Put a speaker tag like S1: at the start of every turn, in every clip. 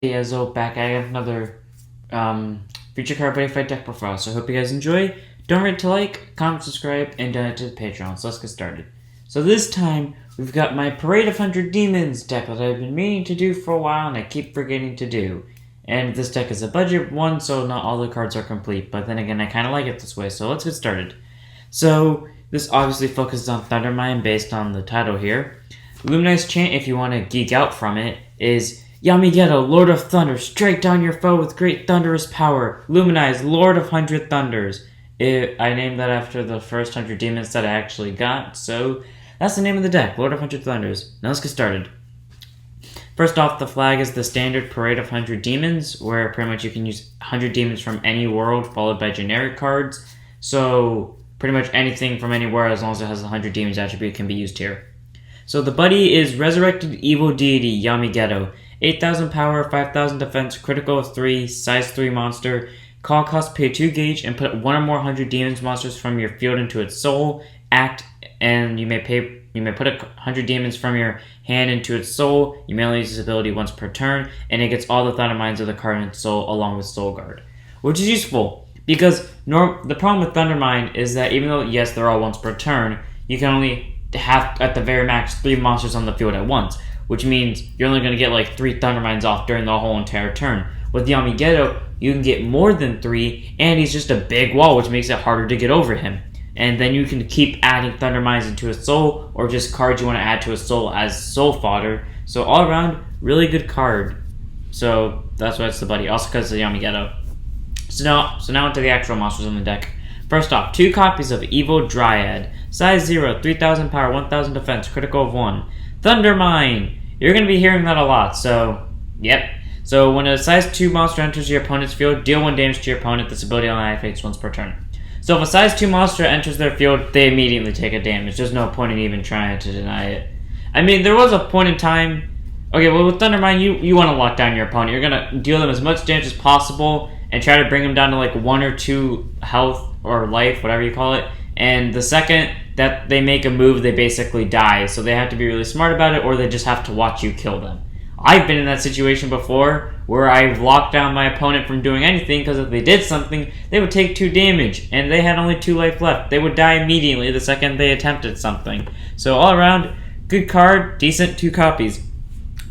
S1: Ezo back at another feature card buddy fight deck profile. So I hope you guys enjoy. Don't forget to like, comment, subscribe, and donate to the Patreon. So let's get started. So this time we've got my Parade of 100 Demons deck that I've been meaning to do for a while and I keep forgetting to do. And this deck is a budget one, so not all the cards are complete. But then again, I kind of like it this way. So let's get started. So this obviously focuses on Thundermine based on the title here. Luminize chant, if you want to geek out from it, is Yami, Lord of Thunder, strike down your foe with great thunderous power. Luminize, Lord of 100 Thunders. I named that after the first 100 demons that I actually got, so that's the name of the deck, Lord of 100 Thunders. Now let's get started. First off, the flag is the standard Parade of 100 Demons, where pretty much you can use 100 demons from any world, followed by generic cards. So pretty much anything from anywhere, as long as it has the 100 demons attribute, can be used here. So the buddy is Resurrected Evil Deity Yami, 8,000 power, 5,000 defense, critical of 3, size 3 monster. Call cost, pay 2 gauge, and put one or more 100 demons monsters from your field into its soul. Act, and you may put 100 demons from your hand into its soul. You may only use this ability once per turn, and it gets all the Thunder Mines of the card in its soul along with Soul Guard, which is useful because the problem with Thunder Mine is that even though yes they're all once per turn, you can only have at the very max 3 monsters on the field at once, which means you're only going to get like 3 Thunder Mines off during the whole entire turn. With Yami, you can get more than 3, and he's just a big wall, which makes it harder to get over him. And then you can keep adding Thunder Mines into his soul, or just cards you want to add to his soul as soul fodder. So all around, really good card. So that's why it's the buddy, also because of Yami. So now into the actual monsters on the deck. First off, 2 copies of Evo Dryad. Size 0, 3,000 power, 1,000 defense, critical of 1. Thunder Mine! You're going to be hearing that a lot, so yep. So when a size 2 monster enters your opponent's field, deal 1 damage to your opponent. This ability only activates once per turn. So if a size 2 monster enters their field, they immediately take a damage. There's no point in even trying to deny it. I mean, there was a point in time... Okay, well with Thunder Mine, you want to lock down your opponent. You're going to deal them as much damage as possible and try to bring them down to like 1 or 2 health or life, whatever you call it. And the second that they make a move, they basically die. So they have to be really smart about it, or they just have to watch you kill them. I've been in that situation before where I've locked down my opponent from doing anything because if they did something, they would take 2 damage and they had only 2 life left. They would die immediately the second they attempted something. So all around, good card, decent 2 copies.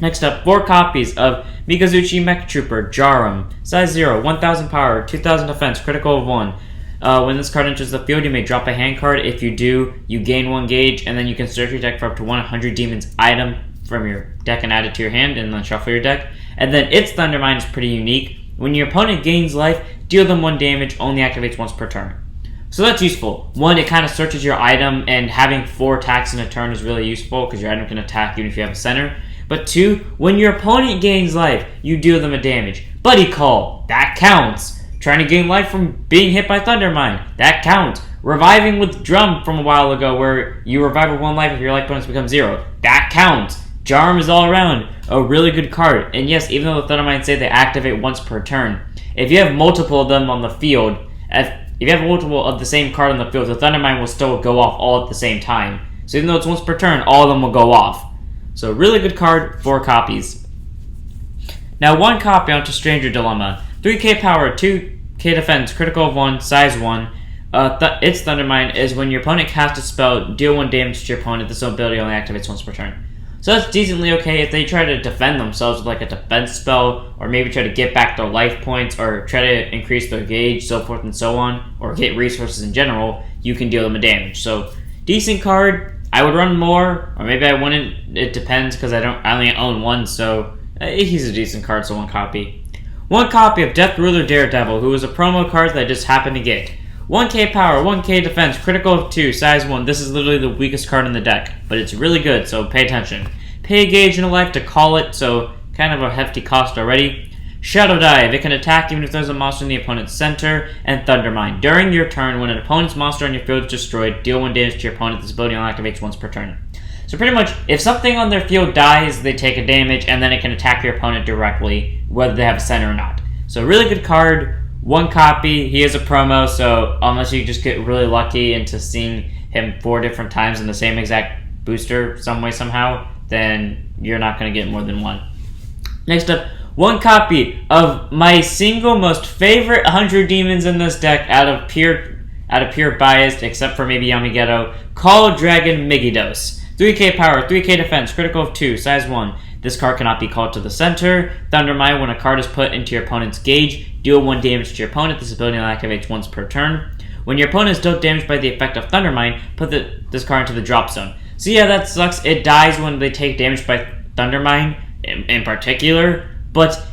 S1: Next up, 4 copies of Mikazuki Mech Trooper Jarum. Size 0, 1,000 power, 2,000 defense, critical of 1. When this card enters the field, you may drop a hand card. If you do, you gain 1 gauge, and then you can search your deck for up to 100 demons item from your deck and add it to your hand, and then shuffle your deck. And then its Thunder Mine is pretty unique. When your opponent gains life, deal them 1 damage, only activates once per turn. So that's useful. 1, it kind of searches your item, and having 4 attacks in a turn is really useful because your item can attack even if you have a center. But 2, when your opponent gains life, you deal them a damage. Buddy Call, that counts. Trying to gain life from being hit by Thunder Mine, that counts. Reviving with Drum from a while ago where you revive with 1 life if your life bonus becomes 0, that counts. Jarum is all around a really good card. And yes, even though the Thunder Mine say they activate once per turn, if you have multiple of them on the field, if you have multiple of the same card on the field, the Thunder Mine will still go off all at the same time. So even though it's once per turn, all of them will go off. So really good card, 4 copies. Now 1 copy onto Stranger Dilemma. 3k power, 2k defense, critical of 1, size 1. Its Thunder Mine is when your opponent casts a spell, deal 1 damage to your opponent. This ability only activates once per turn. So that's decently okay if they try to defend themselves with like a defense spell, or maybe try to get back their life points, or try to increase their gauge, so forth and so on, or get resources in general, you can deal them a damage. So decent card. I would run more, or maybe I wouldn't. It depends because I only own 1, so he's a decent card, so 1 copy. 1 copy of Death Ruler Daredevil, who is a promo card that I just happened to get. 1k power, 1k defense, critical of 2, size 1. This is literally the weakest card in the deck, but it's really good, so pay attention. Pay a gauge and a life to call it, so kind of a hefty cost already. Shadow Dive, it can attack even if there's a monster in the opponent's center. And Thunder Mine. During your turn, when an opponent's monster on your field is destroyed, deal 1 damage to your opponent. This ability only activates once per turn. So pretty much, if something on their field dies, they take a damage, and then it can attack your opponent directly, whether they have a center or not. So really good card, 1 copy. He is a promo, so unless you just get really lucky into seeing him 4 different times in the same exact booster some way somehow, then you're not going to get more than 1. Next up, one copy of my single most favorite 100 demons in this deck out of pure bias, except for maybe Yami Ghetto, Call Dragon Megidos. 3k power, 3k defense, critical of 2, size 1. This card cannot be called to the center. Thundermine, when a card is put into your opponent's gauge, deal 1 damage to your opponent. This ability activates once per turn. When your opponent is dealt damage by the effect of Thundermine, put this card into the drop zone. So yeah, that sucks. It dies when they take damage by Thundermine in particular, but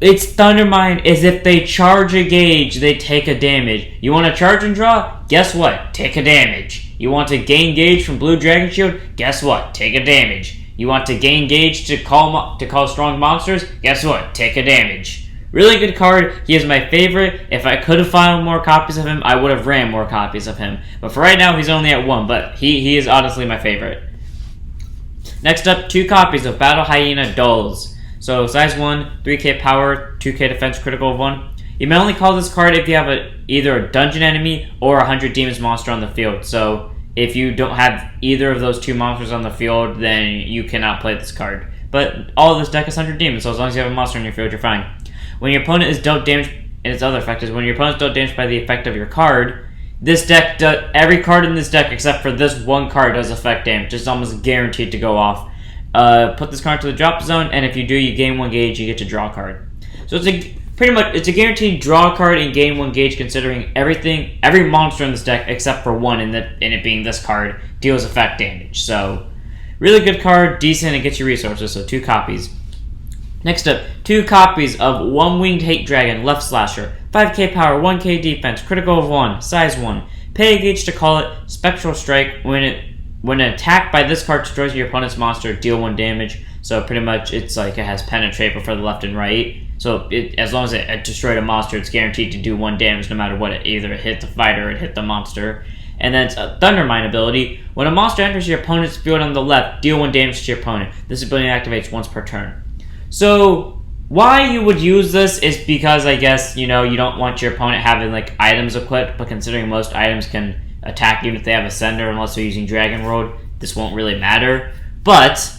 S1: it's Thundermine is if they charge a gauge, they take a damage. You want to charge and draw? Guess what? Take a damage. You want to gain gauge from Blue Dragon Shield? Guess what? Take a damage. You want to gain gauge to call strong monsters? Guess what? Take a damage. Really good card. He is my favorite. If I could have found more copies of him, I would have ran more copies of him. But for right now, he's only at 1, but he is honestly my favorite. Next up, 2 copies of Battle Hyena Dulls. So size 1, 3k power, 2k defense, critical of 1. You may only call this card if you have either a dungeon enemy or a 100 demons monster on the field. So if you don't have either of those 2 monsters on the field, then you cannot play this card. But all of this deck is 100 demons, so as long as you have a monster on your field, you're fine. When your opponent is dealt damage, and its other effect is when your opponent is dealt damage by the effect of your card, this deck does, every card in this deck except for this one card does effect damage. It's almost guaranteed to go off. Put this card to the drop zone, and if you do, you gain 1 gauge, you get to draw a card. So it's a guaranteed draw card and gain 1 gauge, considering every monster in this deck except for one, in it being this card, deals effect damage. So really good card, decent, and gets you resources. So 2 copies. Next up, 2 copies of One-Winged Hate Dragon, Left Slasher. 5k power, 1k defense, critical of 1, size 1. Pay a gauge to call it, Spectral Strike. When an attack by this card destroys your opponent's monster, deal 1 damage. So pretty much it's like it has Penetrate but for the left and right. So as long as it destroyed a monster, it's guaranteed to do 1 damage no matter what. Either it hit the fighter or it hit the monster. And then it's a Thundermine ability. When a monster enters your opponent's field on the left, deal 1 damage to your opponent. This ability activates once per turn. So why you would use this is because I guess, you don't want your opponent having like items equipped, but considering most items can attack even if they have a sender unless they're using Dragon World, this won't really matter. But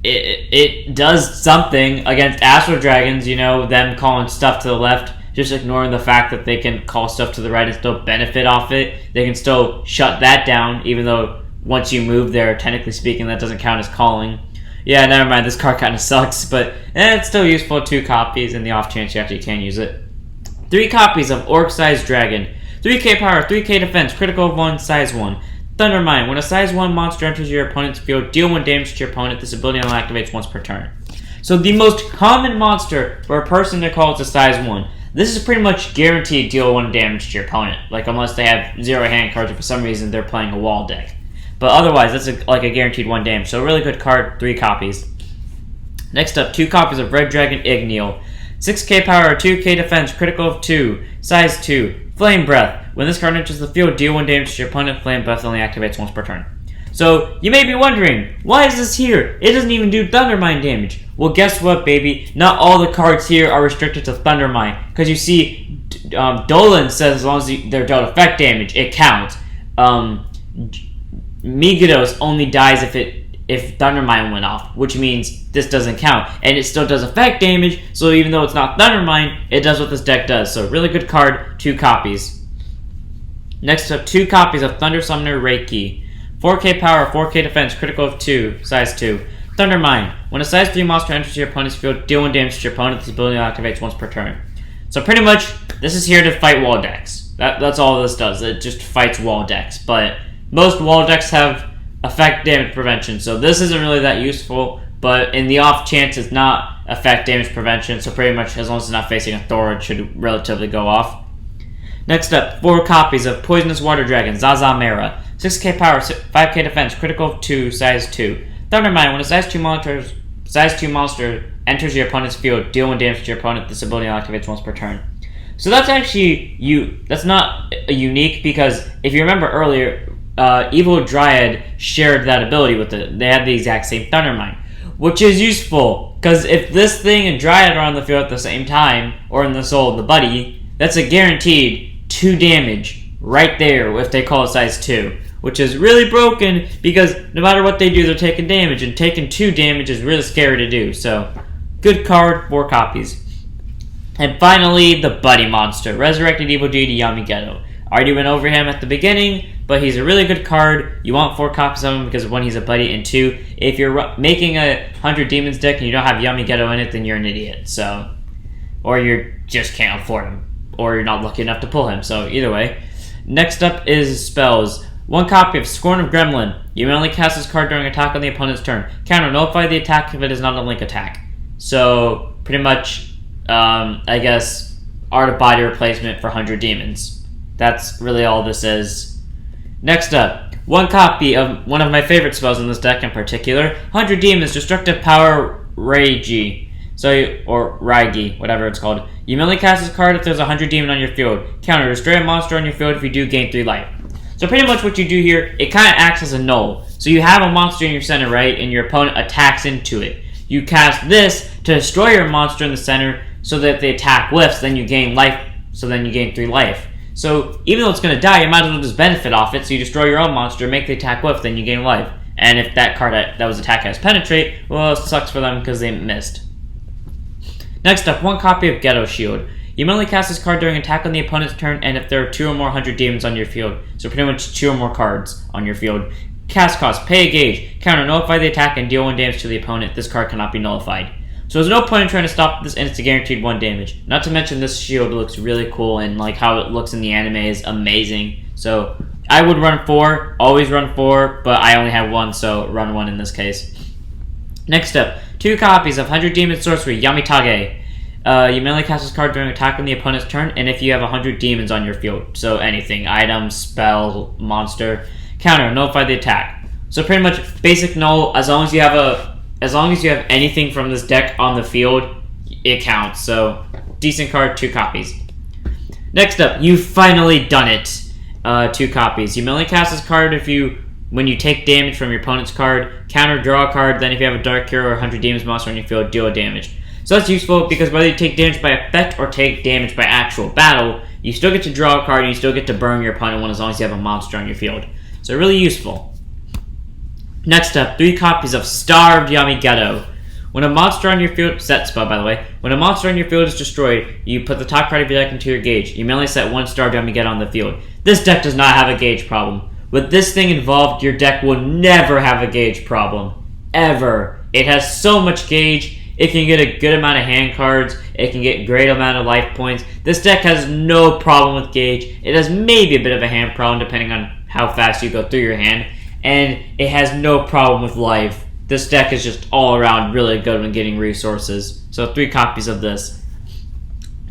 S1: it does something against Astral Dragons, them calling stuff to the left, just ignoring the fact that they can call stuff to the right and still benefit off it. They can still shut that down, even though once you move there, technically speaking, that doesn't count as calling. Yeah, never mind, this card kind of sucks, but it's still useful. 2 copies in the off chance you actually can use it. 3 copies of Orc Horns Dragon. 3k power, 3k defense, critical of 1, size 1. Thundermine. When a size 1 monster enters your opponent's field, deal 1 damage to your opponent. This ability only activates once per turn. So the most common monster for a person to call to size 1. This is pretty much guaranteed deal 1 damage to your opponent. Like unless they have 0 hand cards or for some reason they're playing a wall deck. But otherwise, that's like a guaranteed 1 damage. So a really good card, 3 copies. Next up, 2 copies of Red Dragonignel. 6k power, 2k defense, critical of 2, size 2. Flame Breath. When this card enters the field, deal 1 damage to your opponent. Flame Breath only activates once per turn. So, you may be wondering, why is this here? It doesn't even do Thundermine damage. Well, guess what, baby? Not all the cards here are restricted to Thundermine. Because you see, Dolan says as long as they're dealt effect damage, it counts. Megidos only dies if Thundermine went off, which means this doesn't count. And it still does effect damage, so even though it's not Thundermine, it does what this deck does. So really good card, 2 copies. Next up, 2 copies of Thunder Summoner Reiki. 4k power, 4k defense, critical of 2, size 2. Thundermine. When a size 3 monster enters your opponent's field, deal 1 damage to your opponent. This ability activates once per turn. So pretty much, this is here to fight wall decks. That's all this does. It just fights wall decks. But most wall decks have effect damage prevention, so this isn't really that useful, but in the off chance it's not effect damage prevention, so pretty much as long as it's not facing a Thor, it should relatively go off. Next up, 4 copies of Poisonous Water Dragon, Zaza Mera. 6k power, 5k defense, critical of 2, size 2. Thundermine. When a size 2 monster enters your opponent's field, deal 1 damage to your opponent. This ability activates once per turn. So that's actually that's not unique, because if you remember earlier, Evo Dryad shared that ability with it. They had the exact same Thundermine, which is useful, because if this thing and Dryad are on the field at the same time, or in the soul of the buddy, that's a guaranteed 2 damage right there if they call it size 2, which is really broken, because no matter what they do, they're taking damage, and taking 2 damage is really scary to do. So Good card, 4 copies. And finally, the Buddy Monster, Resurrected Evo Dryad Yami Ghetto. Already went over him at the beginning, but he's a really good card. You want 4 copies of him because 1, he's a buddy, and 2, if you're making a 100 Demons deck and you don't have Yami Ghetto in it, then you're an idiot. So, or you just can't afford him, or you're not lucky enough to pull him. So either way. Next up is spells. 1 copy of Scorn of Gremlin. You may only cast this card during attack on the opponent's turn. Counter, nullify the attack if it is not a link attack. So, pretty much, I guess, art of body replacement for 100 Demons. That's really all this is. Next up, 1 copy of one of my favorite spells in this deck in particular. 100 Demons, Destructive Power Raigi. Or Raigi, whatever it's called. You may only cast this card if there's a 100 Demon on your field. Counter, destroy a monster on your field. If you do, gain 3 life. So pretty much what you do here, it kind of acts as a null. So you have a monster in your center, right? And your opponent attacks into it. You cast this to destroy your monster in the center so that the attack whiffs, then you gain life, so then you gain 3 life. So even though it's going to die, you might as well just benefit off it. So you destroy your own monster, make the attack whiff, then you gain life. And if that card that was attack has penetrate, well, it sucks for them because they missed. Next up, 1 copy of Ghetto Shield. You may only cast this card during attack on the opponent's turn and if there are 2 or more 100 Demons on your field. So pretty much 2 or more cards on your field. Cast cost, pay a gauge. Counter, nullify the attack and deal 1 damage to the opponent. This card cannot be nullified. So there's no point in trying to stop this, and it's a guaranteed 1 damage. Not to mention this shield looks really cool, and like how it looks in the anime is amazing. So I would run 4, always run 4, but I only have 1, so run 1 in this case. Next up, 2 copies of 100 Demon Sorcery, Yami Tage. You may only cast this card during attack on the opponent's turn, and if you have 100 Demons on your field. So anything, item, spell, monster. Counter, nullify the attack. So pretty much basic null, as long as you have anything from this deck on the field, it counts. So decent card, 2 copies. Next up, you've finally done it. 2 copies. You may only cast this card when you take damage from your opponent's card. Counter, draw a card, then if you have a Dark Hero or 100 Demons monster on your field, deal a damage. So that's useful because whether you take damage by effect or take damage by actual battle, you still get to draw a card and you still get to burn your opponent one as long as you have a monster on your field. So really useful. Next up, 3 copies of Starved Yami Ghetto. When a monster on your field, set spell by the way, when a monster on your field is destroyed, you put the top card of your deck into your gauge. You may only set 1 Starved Yami Ghetto on the field. This deck does not have a gauge problem. With this thing involved, your deck will never have a gauge problem. Ever. It has so much gauge. It can get a good amount of hand cards. It can get a great amount of life points. This deck has no problem with gauge. It has maybe a bit of a hand problem depending on how fast you go through your hand. And it has no problem with life. This deck is just all around really good when getting resources. So 3 copies of this.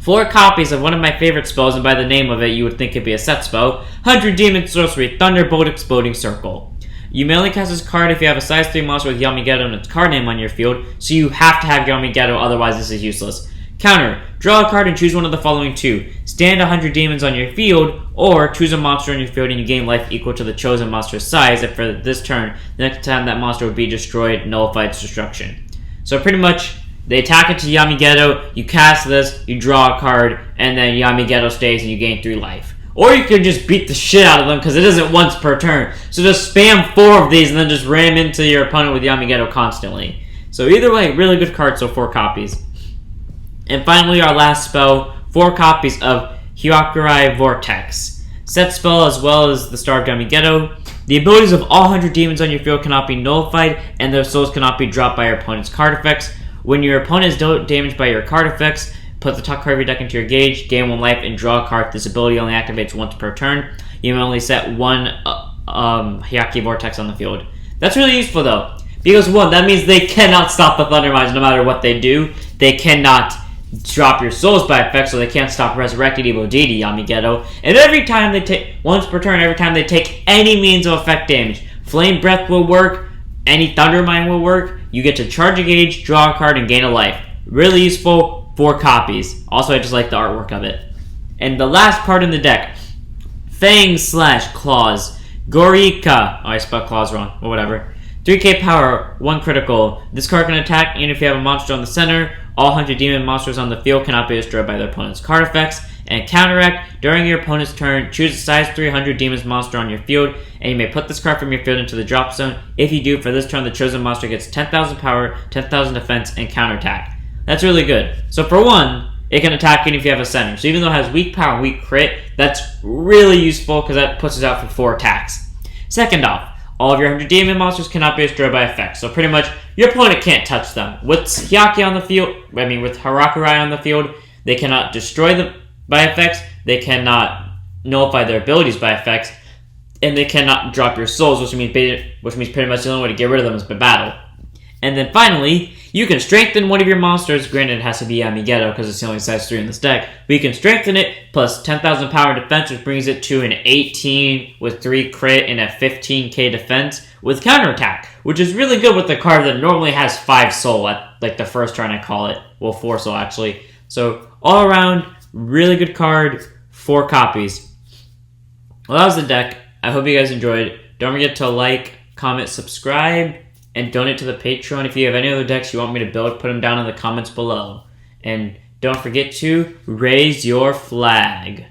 S1: 4 copies of one of my favorite spells, and by the name of it you would think it'd be a set spell. 100 Demon Sorcery, Thunderbolt Exploding Circle. You may only cast this card if you have a size 3 monster with Yami Ghetto and its card name on your field, so you have to have Yami Ghetto, otherwise this is useless. Counter, draw a card and choose one of the following 2. Stand 100 Demons on your field, or choose a monster on your field and you gain life equal to the chosen monster's size if for this turn, the next time that monster would be destroyed, nullify its destruction. So pretty much, they attack it to Yami Ghetto, you cast this, you draw a card, and then Yami Ghetto stays and you gain 3 life. Or you could just beat the shit out of them because it isn't once per turn. So just spam 4 of these and then just ram into your opponent with Yami Ghetto constantly. So either way, really good card, so 4 copies. And finally, our last spell, 4 copies of Hyakurai Vortex. Set spell as well as the Starved Yami Ghetto. The abilities of all 100 Demons on your field cannot be nullified, and their souls cannot be dropped by your opponent's card effects. When your opponent is damaged by your card effects, put the top card of your deck into your gauge, gain 1 life, and draw a card. This ability only activates once per turn. You may only set 1 Hyakurai Vortex on the field. That's really useful though, because 1, that means they cannot stop the Thunder Mines no matter what they do. They cannot drop your souls by effect, so they can't stop Resurrected Evo Dryad Yami Ghetto. And every time they take, once per turn, every time they take any means of effect damage, Flame Breath will work, any Thunder Mine will work, you get to charge a gauge, draw a card, and gain a life. Really useful, 4 copies. Also, I just like the artwork of it. And the last card in the deck, Fangs / Claws. Gorika. Oh, I spelled claws wrong, but whatever. 3k power, 1 critical. This card can attack even if you have a monster on the center. All 100 demon monsters on the field cannot be destroyed by their opponent's card effects. And counteract, during your opponent's turn, choose a size 300 demons monster on your field, and you may put this card from your field into the drop zone. If you do, for this turn, the chosen monster gets 10,000 power, 10,000 defense, and counterattack. That's really good. So for one, it can attack even if you have a center. So even though it has weak power and weak crit, that's really useful because that puts us out for 4 attacks. Second off, all of your 100 demon monsters cannot be destroyed by effects. So pretty much, your opponent can't touch them. With Hyaku on the field, with Harakurai on the field, they cannot destroy them by effects, they cannot nullify their abilities by effects, and they cannot drop your souls, which means pretty much the only way to get rid of them is by battle. And then finally, you can strengthen one of your monsters. Granted, it has to be Yami Ghetto because it's the only size 3 in this deck. But you can strengthen it plus 10,000 power defense, which brings it to an 18 with 3 crit and a 15k defense with counterattack, which is really good with the card that normally has 5 soul at like the first turn I call it. Well, 4 soul actually. So all around, really good card, 4 copies. Well, that was the deck. I hope you guys enjoyed. Don't forget to like, comment, subscribe, and donate to the Patreon. If you have any other decks you want me to build, put them down in the comments below. And don't forget to raise your flag.